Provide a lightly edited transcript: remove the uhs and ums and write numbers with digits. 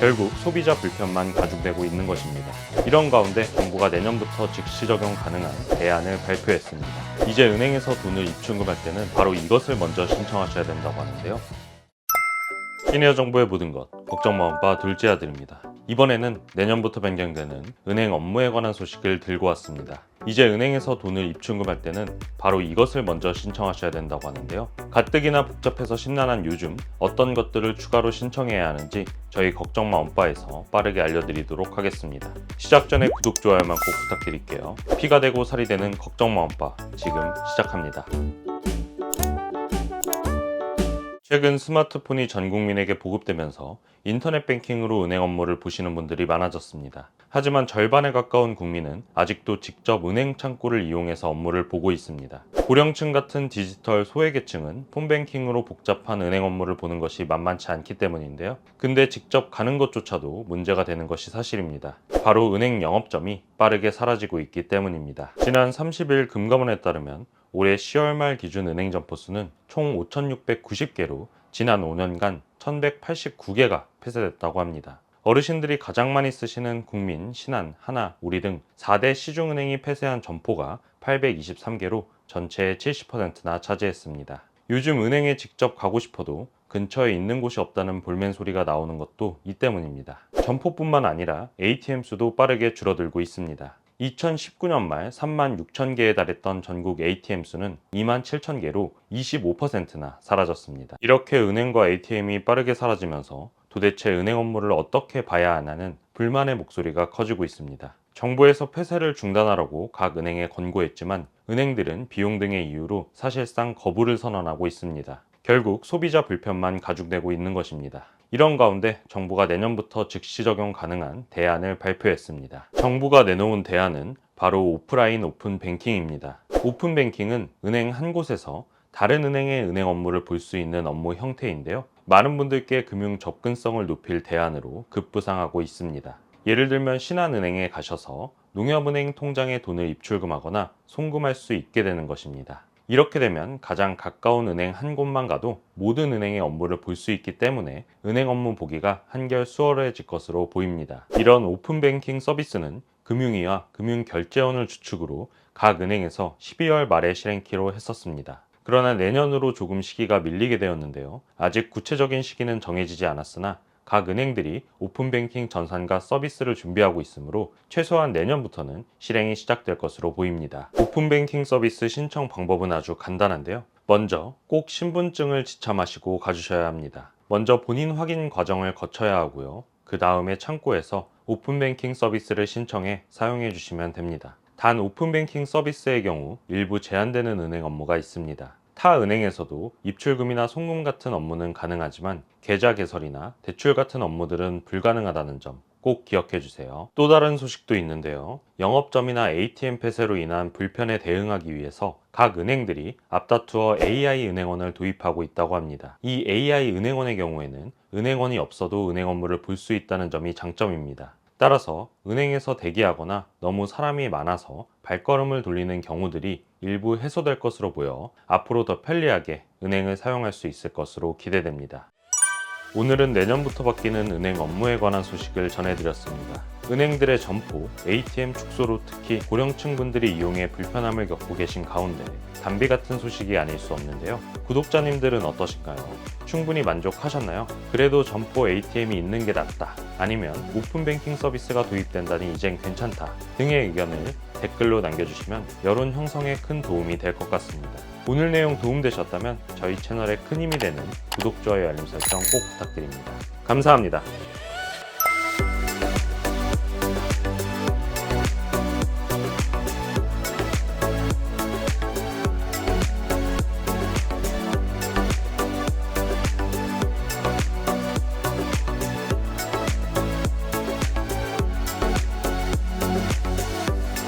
결국 소비자 불편만 가중되고 있는 것입니다. 이런 가운데 정부가 내년부터 즉시 적용 가능한 대안을 발표했습니다. 이제 은행에서 돈을 입출금할 때는 바로 이것을 먼저 신청하셔야 된다고 하는데요. 시니어 정보의 모든 것, 걱정 마음 바 둘째 아들입니다. 이번에는 내년부터 변경되는 은행 업무에 관한 소식을 들고 왔습니다. 이제 은행에서 돈을 입출금할 때는 바로 이것을 먼저 신청하셔야 된다고 하는데요. 가뜩이나 복잡해서 심란한 요즘 어떤 것들을 추가로 신청해야 하는지 저희 걱정 마음바에서 빠르게 알려드리도록 하겠습니다. 시작 전에 구독, 좋아요만 꼭 부탁드릴게요. 피가 되고 살이 되는 걱정 마음바 지금 시작합니다. 최근 스마트폰이 전 국민에게 보급되면서 인터넷 뱅킹으로 은행 업무를 보시는 분들이 많아졌습니다. 하지만 절반에 가까운 국민은 아직도 직접 은행 창구를 이용해서 업무를 보고 있습니다. 고령층 같은 디지털 소외계층은 폰뱅킹으로 복잡한 은행 업무를 보는 것이 만만치 않기 때문인데요. 근데 직접 가는 것조차도 문제가 되는 것이 사실입니다. 바로 은행 영업점이 빠르게 사라지고 있기 때문입니다. 지난 30일 금감원에 따르면 올해 10월 말 기준 은행 점포 수는 총 5,690개로 지난 5년간 1,189개가 폐쇄됐다고 합니다. 어르신들이 가장 많이 쓰시는 국민, 신한, 하나, 우리 등 4대 시중은행이 폐쇄한 점포가 823개로 전체의 70%나 차지했습니다. 요즘 은행에 직접 가고 싶어도 근처에 있는 곳이 없다는 볼멘 소리가 나오는 것도 이 때문입니다. 점포뿐만 아니라 ATM 수도 빠르게 줄어들고 있습니다. 2019년 말 36,000개에 달했던 전국 ATM 수는 27,000개로 25%나 사라졌습니다. 이렇게 은행과 ATM이 빠르게 사라지면서 도대체 은행 업무를 어떻게 봐야 하냐는 불만의 목소리가 커지고 있습니다. 정부에서 폐쇄를 중단하라고 각 은행에 권고했지만 은행들은 비용 등의 이유로 사실상 거부를 선언하고 있습니다. 결국 소비자 불편만 가중되고 있는 것입니다. 이런 가운데 정부가 내년부터 즉시 적용 가능한 대안을 발표했습니다. 정부가 내놓은 대안은 바로 오프라인 오픈 뱅킹입니다. 오픈 뱅킹은 은행 한 곳에서 다른 은행의 은행 업무를 볼 수 있는 업무 형태인데요. 많은 분들께 금융 접근성을 높일 대안으로 급부상하고 있습니다. 예를 들면 신한은행에 가셔서 농협은행 통장에 돈을 입출금하거나 송금할 수 있게 되는 것입니다. 이렇게 되면 가장 가까운 은행 한 곳만 가도 모든 은행의 업무를 볼 수 있기 때문에 은행 업무 보기가 한결 수월해질 것으로 보입니다. 이런 오픈뱅킹 서비스는 금융위와 금융결제원을 주축으로 각 은행에서 12월 말에 실행키로 했었습니다. 그러나 내년으로 조금 시기가 밀리게 되었는데요. 아직 구체적인 시기는 정해지지 않았으나 각 은행들이 오픈뱅킹 전산과 서비스를 준비하고 있으므로 최소한 내년부터는 실행이 시작될 것으로 보입니다. 오픈뱅킹 서비스 신청 방법은 아주 간단한데요. 먼저 꼭 신분증을 지참하시고 가주셔야 합니다. 먼저 본인 확인 과정을 거쳐야 하고요. 그 다음에 창구에서 오픈뱅킹 서비스를 신청해 사용해 주시면 됩니다. 단 오픈뱅킹 서비스의 경우 일부 제한되는 은행 업무가 있습니다. 타 은행에서도 입출금이나 송금 같은 업무는 가능하지만 계좌 개설이나 대출 같은 업무들은 불가능하다는 점 꼭 기억해 주세요. 또 다른 소식도 있는데요. 영업점이나 ATM 폐쇄로 인한 불편에 대응하기 위해서 각 은행들이 앞다투어 AI 은행원을 도입하고 있다고 합니다. 이 AI 은행원의 경우에는 은행원이 없어도 은행 업무를 볼 수 있다는 점이 장점입니다. 따라서 은행에서 대기하거나 너무 사람이 많아서 발걸음을 돌리는 경우들이 일부 해소될 것으로 보여 앞으로 더 편리하게 은행을 사용할 수 있을 것으로 기대됩니다. 오늘은 내년부터 바뀌는 은행 업무에 관한 소식을 전해드렸습니다. 은행들의 점포, ATM 축소로 특히 고령층 분들이 이용해 불편함을 겪고 계신 가운데 담비 같은 소식이 아닐 수 없는데요. 구독자님들은 어떠신가요? 충분히 만족하셨나요? 그래도 점포 ATM이 있는 게 낫다, 아니면 오픈뱅킹 서비스가 도입된다니 이젠 괜찮다 등의 의견을 댓글로 남겨주시면 여론 형성에 큰 도움이 될 것 같습니다. 오늘 내용 도움되셨다면 저희 채널에 큰 힘이 되는 구독, 좋아요, 알림 설정 꼭 부탁드립니다. 감사합니다.